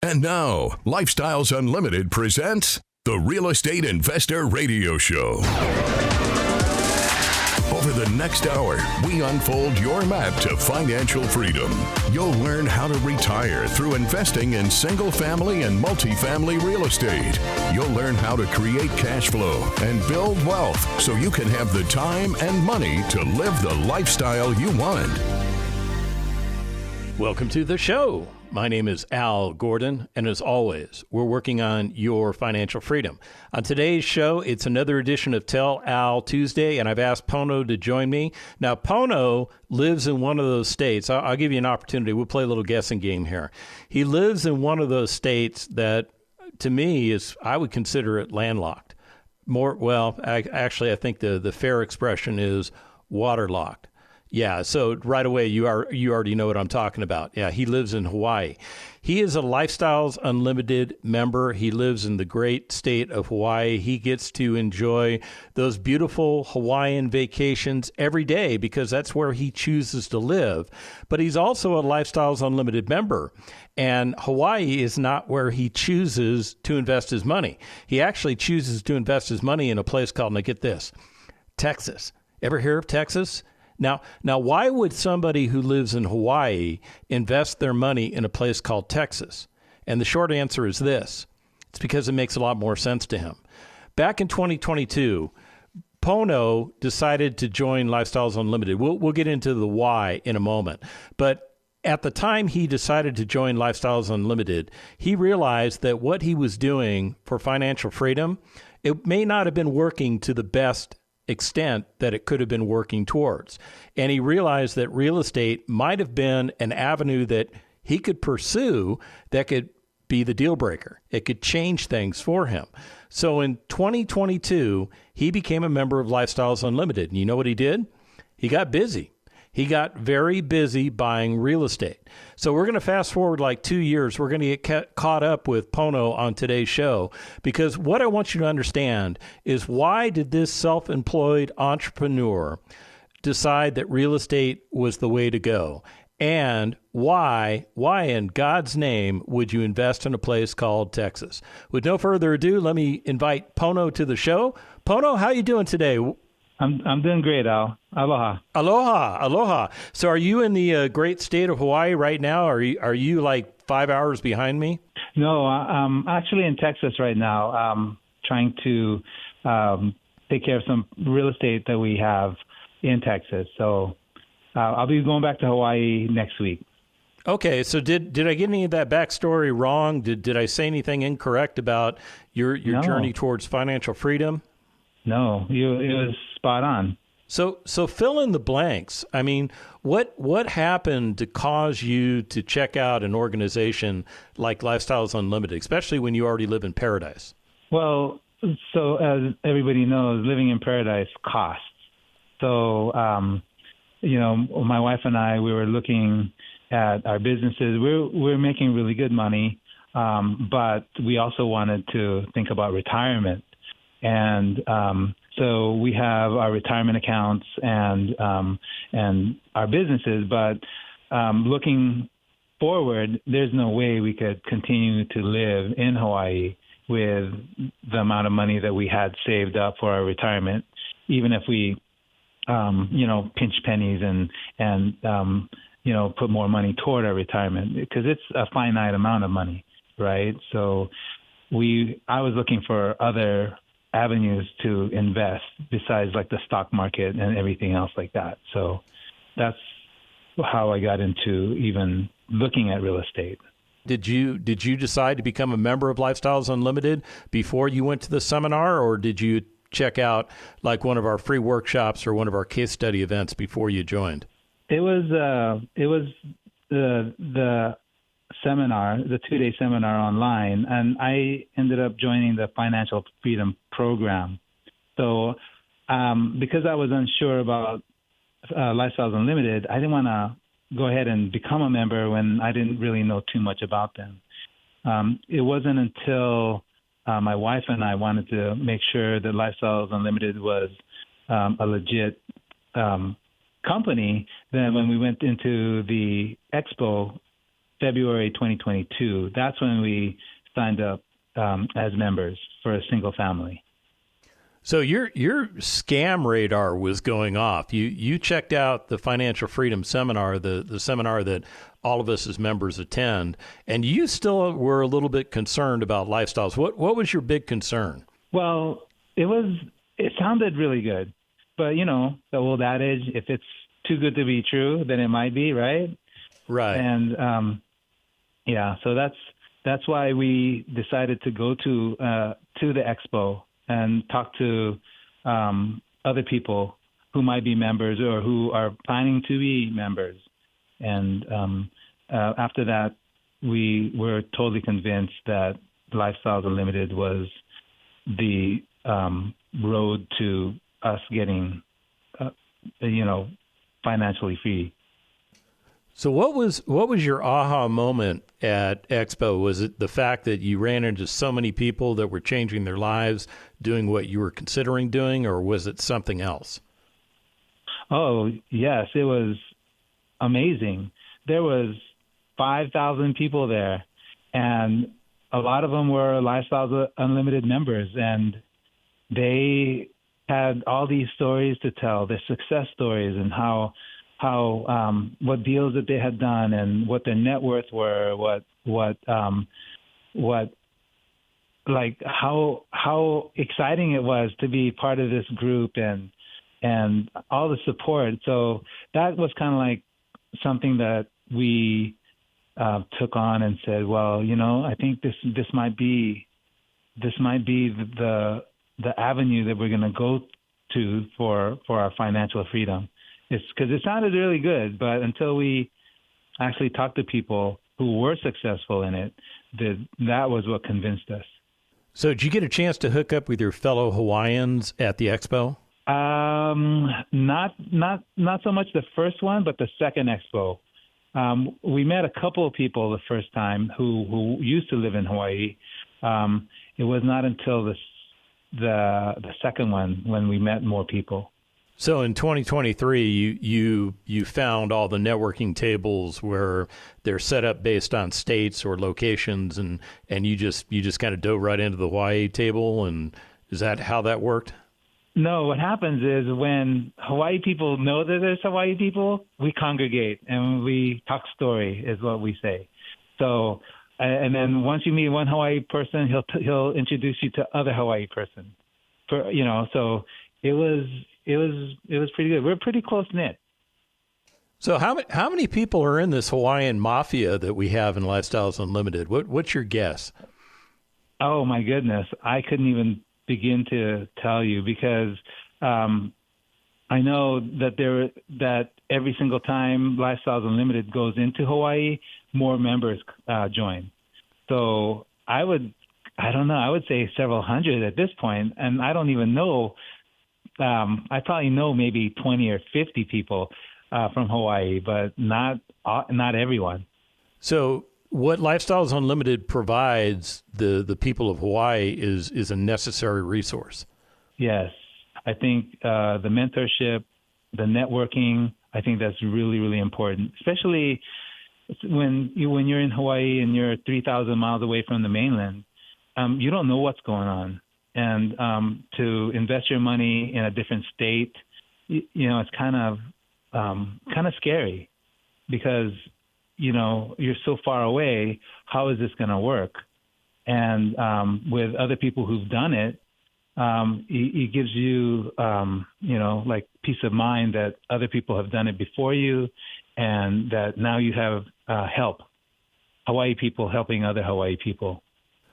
And now, Lifestyles Unlimited presents the Real Estate Investor Radio Show. Over the next hour, we unfold your map to financial freedom. You'll learn how to retire through investing in single-family and multifamily real estate. You'll learn how to create cash flow and build wealth so you can have the time and money to live the lifestyle you want. Welcome to the show. My name is Al Gordon, and as always, we're working on your financial freedom. On today's show, it's another edition of Tell Al Tuesday, and I've asked Pono to join me. Now, Pono lives in one of those states. I'll give you an opportunity. We'll play a little guessing game here. He lives in one of those states that, to me, I would consider it landlocked. I think the fair expression is waterlocked. Yeah, so right away, you already know what I'm talking about. Yeah, he lives in Hawaii. He is a Lifestyles Unlimited member. He lives in the great state of Hawaii. He gets to enjoy those beautiful Hawaiian vacations every day because that's where he chooses to live. But he's also a Lifestyles Unlimited member, and Hawaii is not where he chooses to invest his money. He actually chooses to invest his money in a place called, now get this, Texas. Ever hear of Texas? Now, why would somebody who lives in Hawaii invest their money in a place called Texas? And the short answer is this. It's because it makes a lot more sense to him. Back in 2022, Pono decided to join Lifestyles Unlimited. We'll get into the why in a moment. But at the time he decided to join Lifestyles Unlimited, he realized that what he was doing for financial freedom, it may not have been working to the best extent that it could have been working towards. And he realized that real estate might have been an avenue that he could pursue that could be the deal breaker. It could change things for him. So in 2022, he became a member of Lifestyles Unlimited. And you know what he did? He got busy. He got very busy buying real estate. So we're going to fast forward like 2 years. We're going to get caught up with Pono on today's show because what I want you to understand is why did this self-employed entrepreneur decide that real estate was the way to go? And why in God's name would you invest in a place called Texas? With no further ado, let me invite Pono to the show. Pono, how you doing today? I'm doing great, Al. Aloha. Aloha. So are you in the great state of Hawaii right now? Are you like 5 hours behind me? No, I'm actually in Texas right now, trying to take care of some real estate that we have in Texas. So I'll be going back to Hawaii next week. Okay, so did I get any of that backstory wrong? Did I say anything incorrect about your journey towards financial freedom? No, it was spot on. So fill in the blanks. I mean, what happened to cause you to check out an organization like Lifestyles Unlimited, especially when you already live in paradise? Well, so as everybody knows, living in paradise costs. So, my wife and I, we were looking at our businesses. We're making really good money, but we also wanted to think about retirement. And so we have our retirement accounts and our businesses, but looking forward, there's no way we could continue to live in Hawaii with the amount of money that we had saved up for our retirement, even if we, pinch pennies and put more money toward our retirement, because it's a finite amount of money, right? So I was looking for other avenues to invest besides like the stock market and everything else like that. So that's how I got into even looking at real estate. Did you decide to become a member of Lifestyles Unlimited before you went to the seminar, or did you check out like one of our free workshops or one of our case study events before you joined? It was the seminar, the 2-day seminar online, and I ended up joining the Financial Freedom Program. So because I was unsure about Lifestyles Unlimited, I didn't want to go ahead and become a member when I didn't really know too much about them. It wasn't until my wife and I wanted to make sure that Lifestyles Unlimited was a legit company, then when we went into the expo February 2022. That's when we signed up as members for a single family. So your scam radar was going off. You checked out the Financial Freedom Seminar, the seminar that all of us as members attend, and you still were a little bit concerned about lifestyles. What was your big concern? Well, it sounded really good, but the old adage, if it's too good to be true, then it might be, right? Right. And so that's why we decided to go to the expo and talk to other people who might be members or who are planning to be members. And after that, we were totally convinced that Lifestyles Unlimited was the road to us getting, financially free. So what was your aha moment at Expo? Was it the fact that you ran into so many people that were changing their lives, doing what you were considering doing, or was it something else? Oh, yes, it was amazing. There was 5,000 people there, and a lot of them were Lifestyles Unlimited members, and they had all these stories to tell, their success stories, and how what deals that they had done and what their net worth were, how exciting it was to be part of this group and all the support. So that was kind of like something that we took on and said, well, I think this might be the avenue that we're going to go to for our financial freedom. It's because it sounded really good, but until we actually talked to people who were successful in it, that was what convinced us. So did you get a chance to hook up with your fellow Hawaiians at the expo? Not so much the first one, but the second expo. We met a couple of people the first time who used to live in Hawaii. It was not until the second one when we met more people. So in 2023, you found all the networking tables where they're set up based on states or locations, and you just kind of dove right into the Hawaii table, and is that how that worked? No, what happens is when Hawaii people know that there's Hawaii people, we congregate and we talk story, is what we say. So, and then once you meet one Hawaii person, he'll introduce you to other Hawaii person. So it was pretty good. We're pretty close knit. So how many people are in this Hawaiian mafia that we have in Lifestyles Unlimited? What's your guess? Oh my goodness, I couldn't even begin to tell you because I know that every single time Lifestyles Unlimited goes into Hawaii, more members join. So I would say several hundred at this point, and I don't even know. I probably know maybe 20 or 50 people from Hawaii, but not everyone. So what Lifestyles Unlimited provides the people of Hawaii is a necessary resource. Yes. I think the mentorship, the networking, I think that's really, really important, especially when you're in Hawaii and you're 3,000 miles away from the mainland. You don't know what's going on. And to invest your money in a different state, it's kind of scary because, you're so far away. How is this going to work? And with other people who've done it, it gives you, like peace of mind that other people have done it before you and that now you have help, Hawaii people helping other Hawaii people.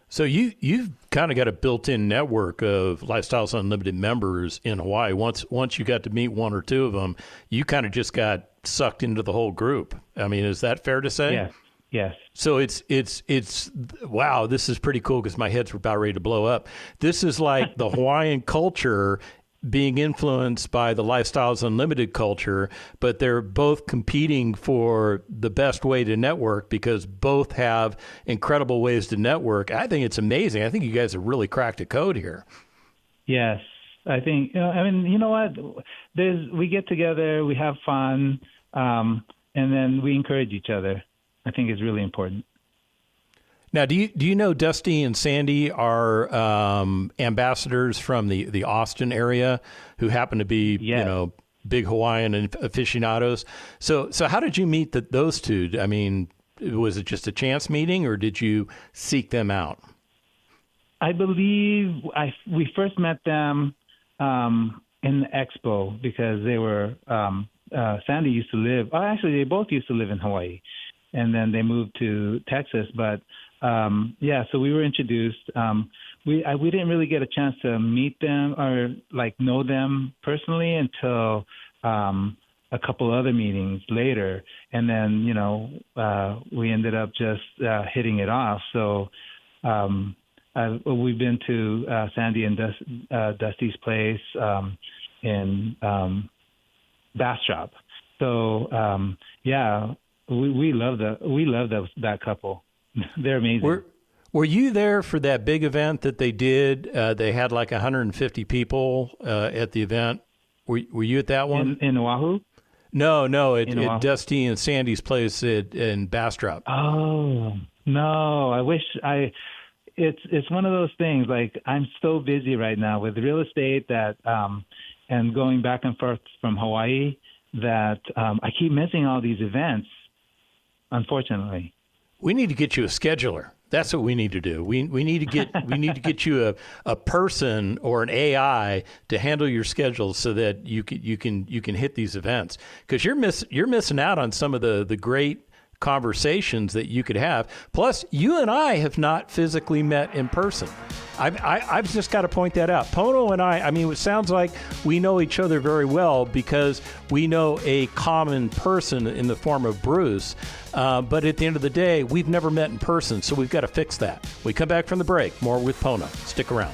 So you've kind of got a built-in network of Lifestyles Unlimited members in Hawaii. Once you got to meet one or two of them, you kind of just got sucked into the whole group. I mean, is that fair to say? Yes. So it's wow, this is pretty cool because my head's about ready to blow up. This is like the Hawaiian culture being influenced by the Lifestyles Unlimited culture, but they're both competing for the best way to network because both have incredible ways to network. I think it's amazing. I think you guys have really cracked a code here. Yes. I think, you know what? We get together, we have fun, and then we encourage each other. I think is really important. Now, do you know Dusty and Sandy are ambassadors from the Austin area who happen to be, Yes. big Hawaiian aficionados? So how did you meet those two? I mean, was it just a chance meeting, or did you seek them out? I believe we first met them in the expo because they were Sandy used to live. Oh, actually, they both used to live in Hawaii, and then they moved to Texas. But so we were introduced. We didn't really get a chance to meet them or know them personally until a couple other meetings later, and then we ended up just hitting it off. So we've been to Sandy and Dusty's place in Bastrop. So we love that couple. They're amazing. Were you there for that big event that they did? They had like 150 people at the event. Were you at that one? In Oahu? No, at Dusty and Sandy's place in Bastrop. Oh, no. I wish it's one of those things. Like, I'm so busy right now with real estate that and going back and forth from Hawaii that I keep missing all these events, unfortunately. We need to get you a scheduler. That's what we need to do. We need to get you a person or an AI to handle your schedule so that you can hit these events, because you're missing out on some of the great conversations that you could have. Plus, you and I have not physically met in person. I've just got to point that out. Pono and I mean, it sounds like we know each other very well because we know a common person in the form of Bruce. But at the end of the day, we've never met in person, so we've got to fix that. We come back from the break. More with Pono. Stick around.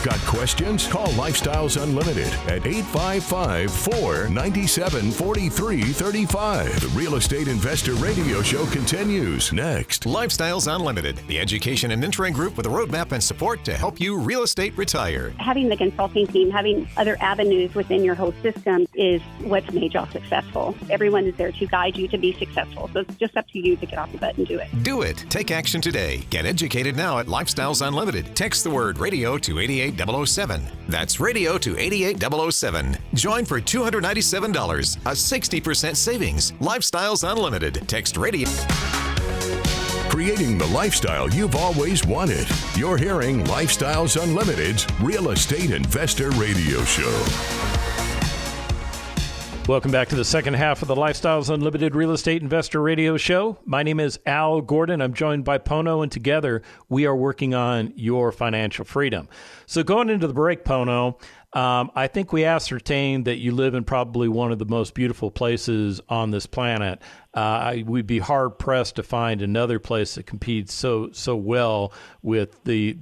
Got questions? Call Lifestyles Unlimited at 855-497-4335. The Real Estate Investor Radio Show continues next. Lifestyles Unlimited, the education and mentoring group with a roadmap and support to help you real estate retire. Having the consulting team, having other avenues within your whole system is what's made y'all successful. Everyone is there to guide you to be successful. So it's just up to you to get off the butt and do it. Do it. Take action today. Get educated now at Lifestyles Unlimited. Text the word radio to 88007. That's radio to 88007. Join for $297, a 60% savings. Lifestyles Unlimited. Text radio. Creating the lifestyle you've always wanted. You're hearing Lifestyles Unlimited's Real Estate Investor Radio Show. Welcome back to the second half of the Lifestyles Unlimited Real Estate Investor Radio Show. My name is Al Gordon. I'm joined by Pono, and together we are working on your financial freedom. So going into the break, Pono, I think we ascertained that you live in probably one of the most beautiful places on this planet. We'd be hard-pressed to find another place that competes so well with the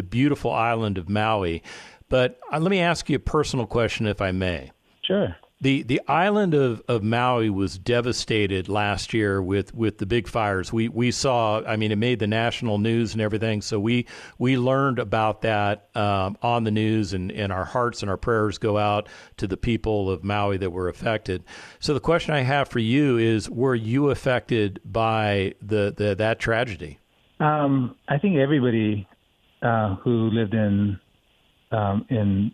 beautiful island of Maui. But let me ask you a personal question, if I may. Sure. The island of Maui was devastated last year with the big fires. We saw, I mean, it made the national news and everything. So we learned about that on the news, and our hearts and our prayers go out to the people of Maui that were affected. So the question I have for you is, were you affected by that tragedy? I think everybody who lived in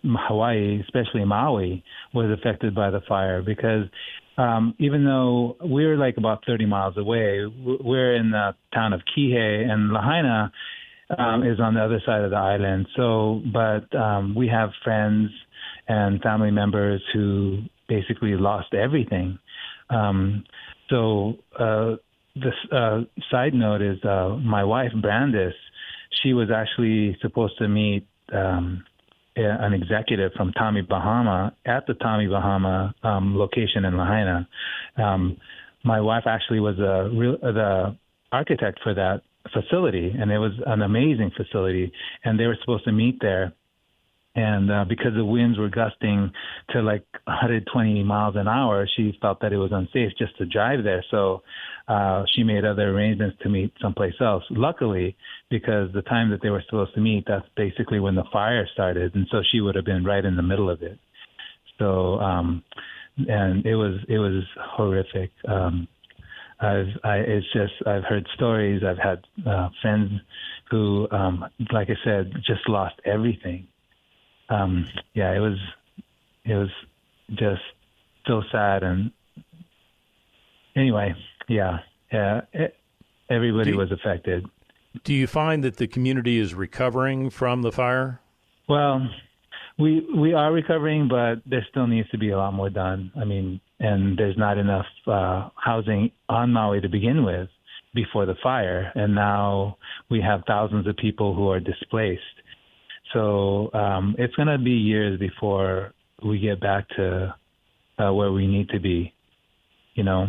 Hawaii, especially Maui, was affected by the fire because even though we're like about 30 miles away, we're in the town of Kihei, and Lahaina is on the other side of the island. So, but we have friends and family members who basically lost everything. This side note is my wife, Brandis, she was actually supposed to meet an executive from Tommy Bahama at the Tommy Bahama location in Lahaina. My wife actually was the architect for that facility, and it was an amazing facility, and they were supposed to meet there. And because the winds were gusting to like 120 miles an hour, she felt that it was unsafe just to drive there. So she made other arrangements to meet someplace else. Luckily, because the time that they were supposed to meet, that's basically when the fire started. And so she would have been right in the middle of it. So, and it was horrific. I've heard stories. I've had friends who, like I said, just lost everything. It was just so sad. And anyway, everybody was affected. Do you find that the community is recovering from the fire? Well, we are recovering, but there still needs to be a lot more done. I mean, and there's not enough housing on Maui to begin with before the fire, and now we have thousands of people who are displaced. So it's going to be years before we get back to where we need to be, you know.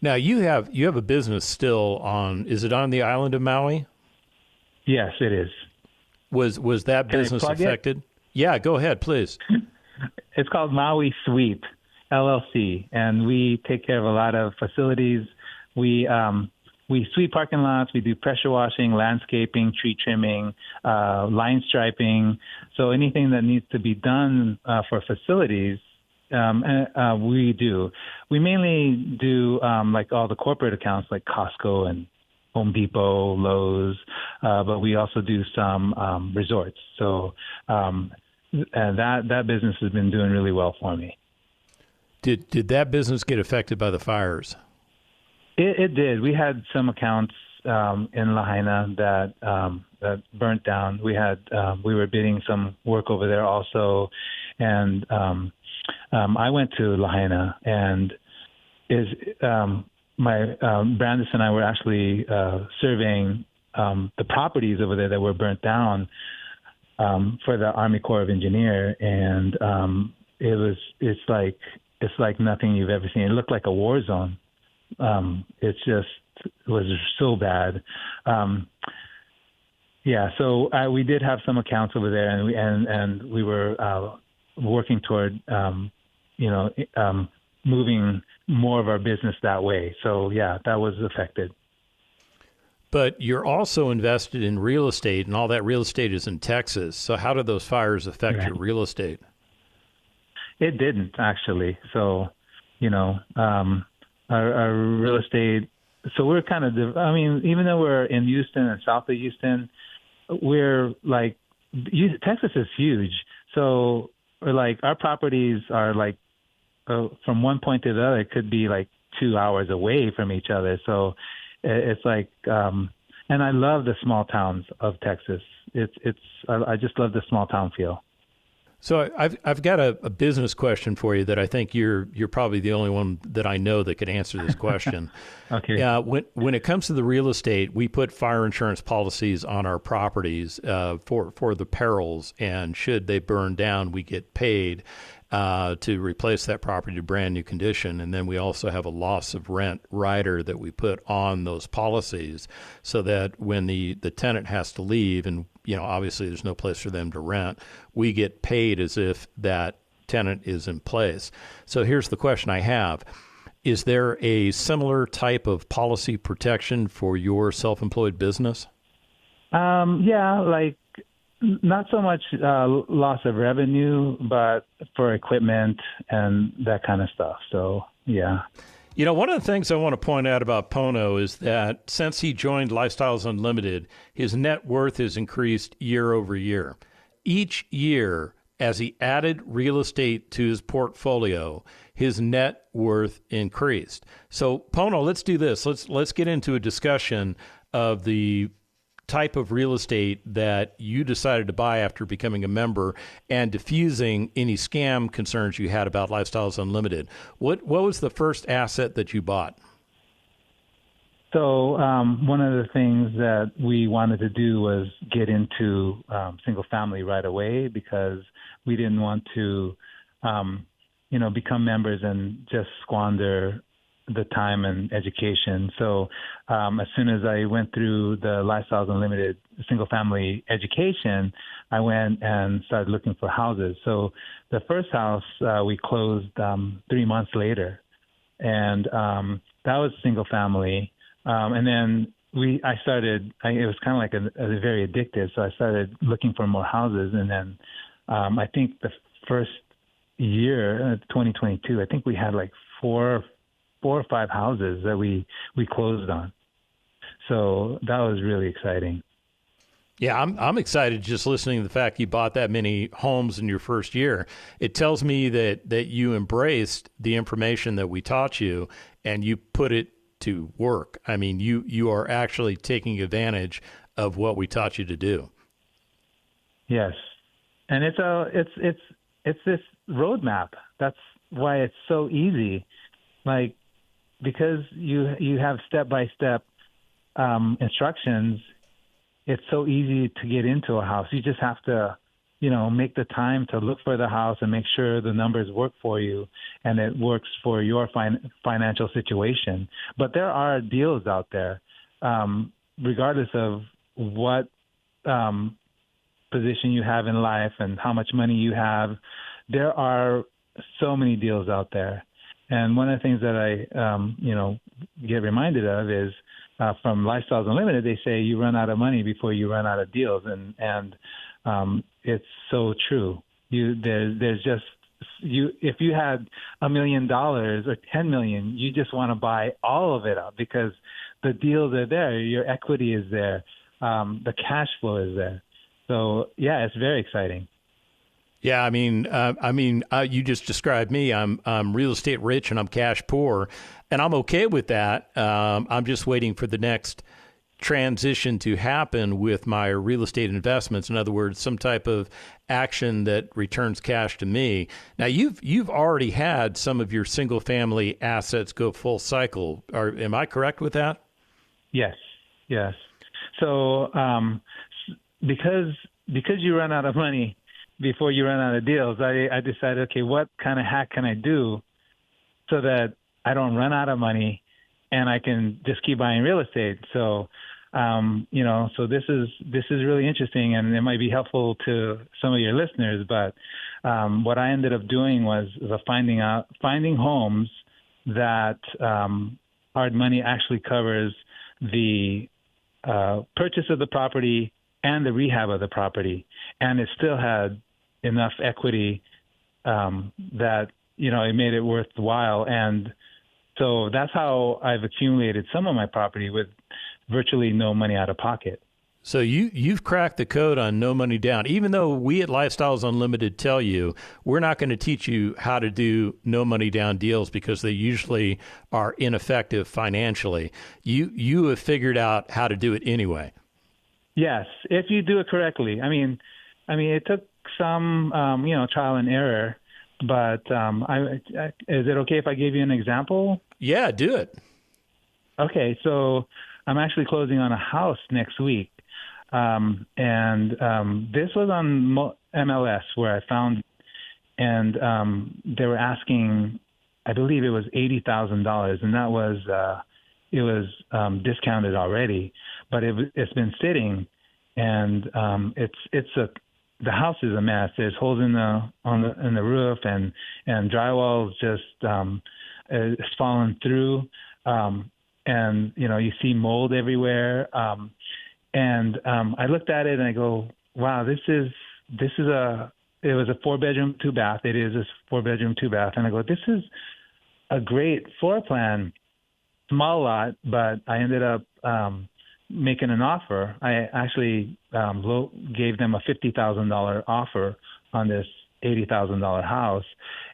Now you have a business still on. Is it on the island of Maui? Yes, it is. Was that business affected? Yeah, go ahead, please. It's called Maui Sweep LLC, and we take care of a lot of facilities. We sweep parking lots. We do pressure washing, landscaping, tree trimming, line striping. So anything that needs to be done for facilities, we do. We mainly do like all the corporate accounts like Costco and Home Depot, Lowe's, but we also do some resorts. So that business has been doing really well for me. Did that business get affected by the fires? It did. We had some accounts in Lahaina that burnt down. We were bidding some work over there also, and I went to Lahaina, and Brandis and I were actually surveying the properties over there that were burnt down for the Army Corps of Engineers, and it's like nothing you've ever seen. It looked like a war zone. It was so bad. So we did have some accounts over there, and we were working toward moving more of our business that way. So that was affected. But you're also invested in real estate, and all that real estate is in Texas. So how did those fires affect your real estate? It didn't, actually. So, our real estate, so we're kind of, even though we're in Houston and south of Houston, we're like, Texas is huge. So we're like, our properties are like, from one point to the other, it could be like 2 hours away from each other. So it's like, and I love the small towns of Texas. I just love the small town feel. So I've got a business question for you that I think you're probably the only one that I know that could answer this question. Okay. When it comes to the real estate, we put fire insurance policies on our properties for the perils, and should they burn down, we get paid to replace that property to brand new condition. And then we also have a loss of rent rider that we put on those policies so that when the tenant has to leave, and obviously there's no place for them to rent, we get paid as if that tenant is in place. So here's the question I have. Is there a similar type of policy protection for your self-employed business? Like not so much loss of revenue, but for equipment and that kind of stuff. So, yeah. One of the things I want to point out about Pono is that since he joined Lifestyles Unlimited, his net worth has increased year over year. Each year, as he added real estate to his portfolio, his net worth increased. So, Pono, let's do this. Let's get into a discussion of the type of real estate that you decided to buy after becoming a member and diffusing any scam concerns you had about Lifestyles Unlimited. What was the first asset that you bought? So one of the things that we wanted to do was get into single family right away, because we didn't want to, become members and just squander the time and education. So as soon as I went through the Lifestyles Unlimited single family education, I went and started looking for houses. So the first house we closed 3 months later, and that was single family. And then it was kind of like a very addictive. So I started looking for more houses. And then I think the first year, 2022, I think we had like four 4 or 5 houses that we closed on. So that was really exciting. Yeah, I'm excited just listening to the fact you bought that many homes in your first year. It tells me that you embraced the information that we taught you and you put it to work. I mean, you are actually taking advantage of what we taught you to do. Yes, and it's this roadmap. That's why it's so easy, like because you have step-by-step instructions. It's so easy to get into a house. You just have to, make the time to look for the house and make sure the numbers work for you and it works for your financial situation. But there are deals out there, regardless of what position you have in life and how much money you have. There are so many deals out there. And one of the things that I, get reminded of is from Lifestyles Unlimited, they say you run out of money before you run out of deals. And it's so true. There's just, if you had $1 million or 10 million, you just want to buy all of it up because the deals are there. Your equity is there. The cash flow is there. So yeah, it's very exciting. Yeah, I mean, you just described me. I'm real estate rich and I'm cash poor, and I'm okay with that. I'm just waiting for the next transition to happen with my real estate investments. In other words, some type of action that returns cash to me. Now, you've already had some of your single family assets go full cycle. Am I correct with that? Yes. So because you run out of money before you run out of deals, I decided, okay, what kind of hack can I do so that I don't run out of money and I can just keep buying real estate? So, so this is really interesting and it might be helpful to some of your listeners. But what I ended up doing was finding homes that hard money actually covers the purchase of the property and the rehab of the property, and it still had enough equity that it made it worthwhile. And so that's how I've accumulated some of my property with virtually no money out of pocket. So you've cracked the code on no money down. Even though we at Lifestyles Unlimited tell you we're not going to teach you how to do no money down deals because they usually are ineffective financially, you have figured out how to do it anyway. Yes, if you do it correctly. I mean, it took some, trial and error, but is it okay if I give you an example? Yeah, do it. Okay, so I'm actually closing on a house next week, and this was on MLS where I found, and they were asking, I believe it was $80,000, and that was it was discounted already, but it's been sitting, and the house is a mess. There's holes in the roof, and drywall is just it's fallen through, and you see mold everywhere. And I looked at it and I go, wow, it was a 4-bedroom, 2-bath. It is a 4-bedroom, 2-bath, and I go, this is a great floor plan. Small lot, but I ended up making an offer. I actually gave them a $50,000 offer on this $80,000 house,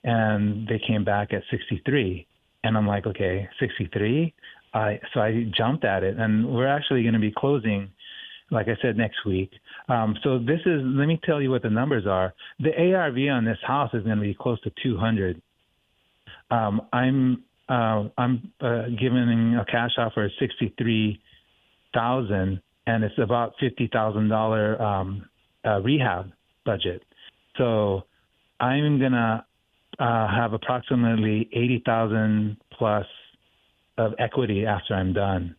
and they came back at 63. And I'm like, okay, 63. So I jumped at it, and we're actually going to be closing, like I said, next week. So let me tell you what the numbers are. The ARV on this house is going to be close to 200. I'm giving a cash offer of $63,000, and it's about $50,000 rehab budget. So I'm gonna have approximately $80,000 plus of equity after I'm done.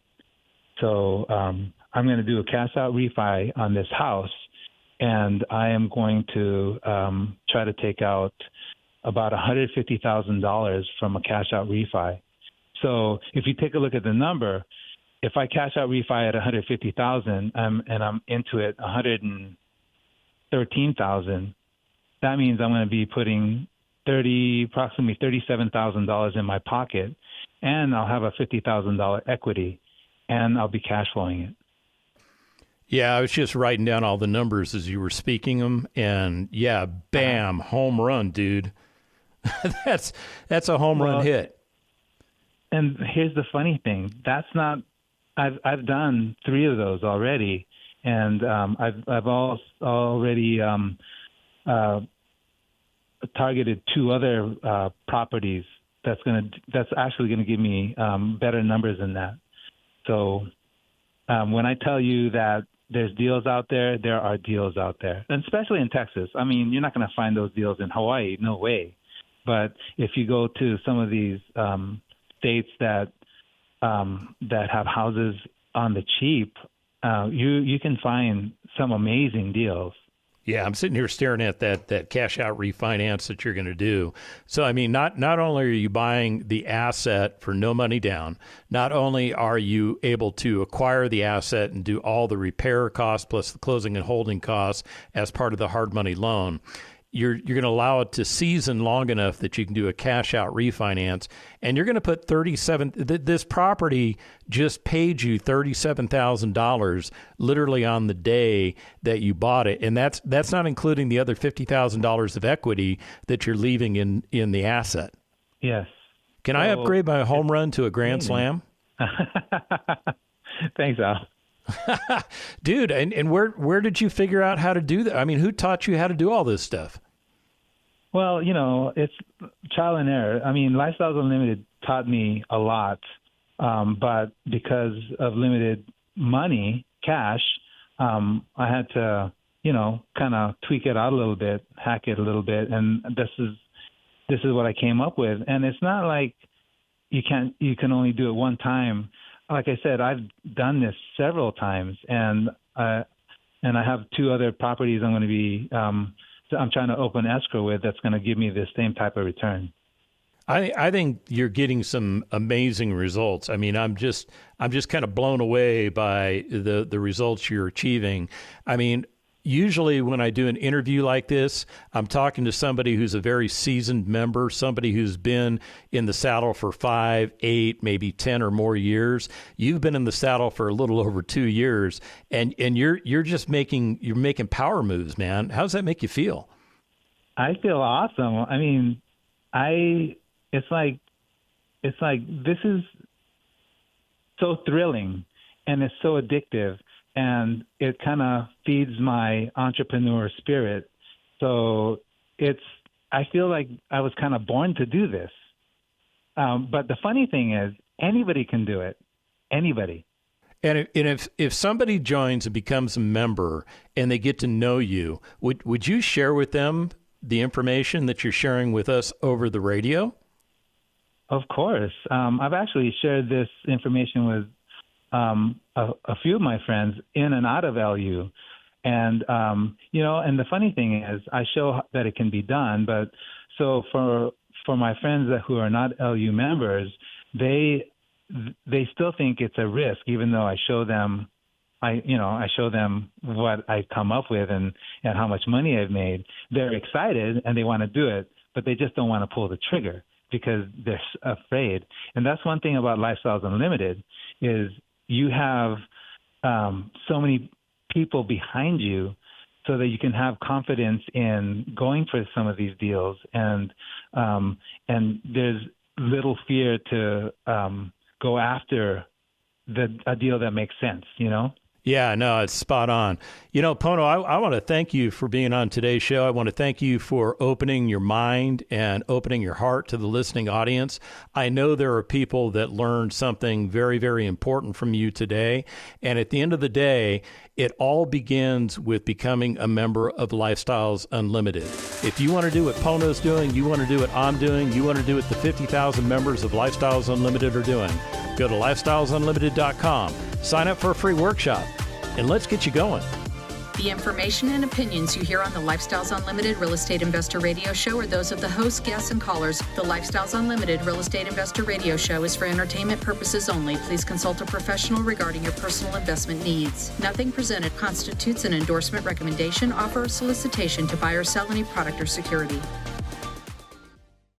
So I'm going to do a cash out refi on this house, and I am going to try to take out about $150,000 from a cash out refi. So if you take a look at the number, if I cash out refi at $150,000 and I'm into it $113,000, that means I'm going to be putting approximately $37,000 in my pocket. and I'll have a $50,000 equity, and I'll be cash flowing it. Yeah, I was just writing down all the numbers as you were speaking them, and yeah, bam, home run, dude. that's a home run hit. And here's the funny thing: that's not. I've done 3 of those already, and I've already targeted 2 other properties. That's actually gonna give me better numbers than that. So when I tell you that there's deals out there, there are deals out there, and especially in Texas. I mean, you're not going to find those deals in Hawaii, no way. But if you go to some of these states that have houses on the cheap, you can find some amazing deals. Yeah, I'm sitting here staring at that cash out refinance that you're going to do. So, I mean, not only are you buying the asset for no money down, not only are you able to acquire the asset and do all the repair costs plus the closing and holding costs as part of the hard money loan, you're going to allow it to season long enough that you can do a cash out refinance, and you're going to put this property just paid you $37,000 literally on the day that you bought it, and that's not including the other $50,000 of equity that you're leaving in the asset. Yes. Can I upgrade my home run to a grand slam? Thanks, Al. Dude, and where did you figure out how to do that? I mean, who taught you how to do all this stuff? Well, it's trial and error. I mean, Lifestyles Unlimited taught me a lot, but because of limited money, cash, I had to, kind of tweak it out a little bit, hack it a little bit, and this is what I came up with. And it's not like you can only do it one time. Like I said, I've done this several times, and I have 2 other properties I'm going to be I'm trying to open escrow with that's going to give me the same type of return. I think you're getting some amazing results. I mean, I'm just kind of blown away by the results you're achieving. I mean, usually when I do an interview like this, I'm talking to somebody who's a very seasoned member, somebody who's been in the saddle for 5, 8, maybe 10 or more years. You've been in the saddle for a little over 2 years, and you're just making power moves, man. How does that make you feel? I feel awesome. I mean, it's like this is so thrilling, and it's so addictive. And it kind of feeds my entrepreneur spirit. So I feel like I was kind of born to do this. But the funny thing is, anybody can do it. Anybody. And if somebody joins and becomes a member and they get to know you, would you share with them the information that you're sharing with us over the radio? Of course. I've actually shared this information with a few of my friends in and out of LU. And, and the funny thing is I show that it can be done. But so for my friends who are not LU members, they still think it's a risk, even though I show them, I show them what I come up with and how much money I've made. They're excited and they want to do it, but they just don't want to pull the trigger because they're afraid. And that's one thing about Lifestyles Unlimited is you have so many people behind you so that you can have confidence in going for some of these deals. And there's little fear to go after a deal that makes sense, Yeah, no, it's spot on. Pono, I want to thank you for being on today's show. I want to thank you for opening your mind and opening your heart to the listening audience. I know there are people that learned something very, very important from you today. And at the end of the day, it all begins with becoming a member of Lifestyles Unlimited. If you want to do what Pono's doing, you want to do what I'm doing, you want to do what the 50,000 members of Lifestyles Unlimited are doing, go to lifestylesunlimited.com. Sign up for a free workshop, and let's get you going. The information and opinions you hear on the Lifestyles Unlimited Real Estate Investor Radio Show are those of the hosts, guests, and callers. The Lifestyles Unlimited Real Estate Investor Radio Show is for entertainment purposes only. Please consult a professional regarding your personal investment needs. Nothing presented constitutes an endorsement, recommendation, offer, or solicitation to buy or sell any product or security.